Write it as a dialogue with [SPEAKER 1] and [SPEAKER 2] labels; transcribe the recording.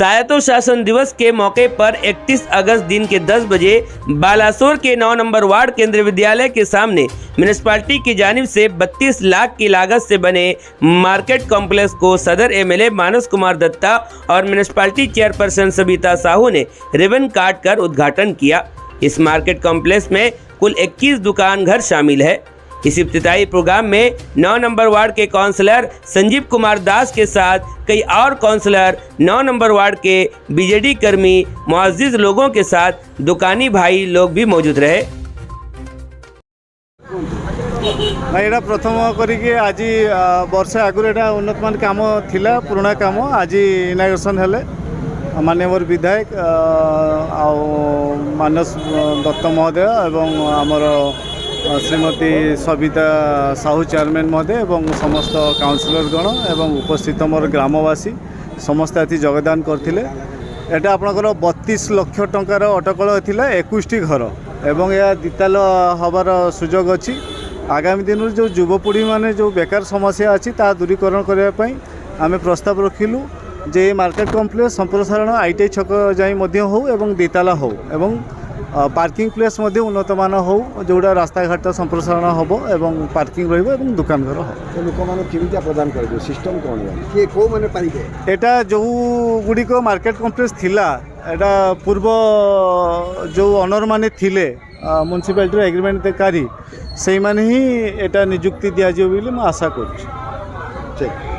[SPEAKER 1] स्वायत्त शासन दिवस के मौके पर 31 अगस्त दिन के 10 बजे बालासोर के 9 नंबर वार्ड केंद्रीय विद्यालय के सामने म्यूनिसिपैलिटी की जानिब से 32 लाख की लागत से बने मार्केट कॉम्प्लेक्स को सदर एमएलए मानस कुमार दत्ता और म्यूनिसिपैलिटी चेयरपर्सन सबिता साहू ने रिबन काट कर उद्घाटन किया। इस मार्केट कॉम्प्लेक्स में कुल 21 दुकान घर शामिल है। इस इफ्तिताई प्रोग्राम में 9 नंबर वार्ड के काउंसलर संजीव कुमार दास के साथ कई और काउंसलर, 9 नंबर वार्ड के बीजेडी कर्मी, मुअज्जिज लोगों के साथ दुकानी भाई लोग भी मौजूद रहे।
[SPEAKER 2] यहाँ प्रथम करिके आज वर्ष आगुरी एटा उन्नतमान काम थिला, पुराना काम आज इनाग्रेशन हेले माननीय विधायक मानस दत्त महोदय एवं आमर श्रीमती सबिता साहू चेयरमैन महोदय एवं समस्त काउंसिलर गण एवं उपस्थित मोर ग्रामवासी समस्त अति योगदान करथिले। एटा आपनकर 32 लाख टंकार अटकल होता 21 घर एवं यह द्विताल हबार सुजोग अच्छी। आगामी दिन जो युवपीढ़ी माने जो बेकार समस्या अच्छी ता दूरीकरण करने आम प्रस्ताव रखिलु जे मार्केट कॉम्प्लेक्स संप्रसारण आईटीआई छक जाई मध्य हो एवं द्विताला हो एवं पार्किंग प्लेस मध्य उन्नत मान हो जोड़ा रास्ता घाट संप्रसारण हम एवं पार्किंग रहिबो एवं दुकान घर हो।
[SPEAKER 3] लोक मान केमिति प्रदान कर सिस्टम कौन है को माने पारिबे
[SPEAKER 2] एटा जो गुडी को मार्केट कॉम्प्लेक्स थिला एटा पूर्व जो ओनर माने थिले म्युनिसिपालिटी एग्रीमेंट कारी से माने ही एटा नियुक्ति दिया जियो बोली मैं आशा करूँ।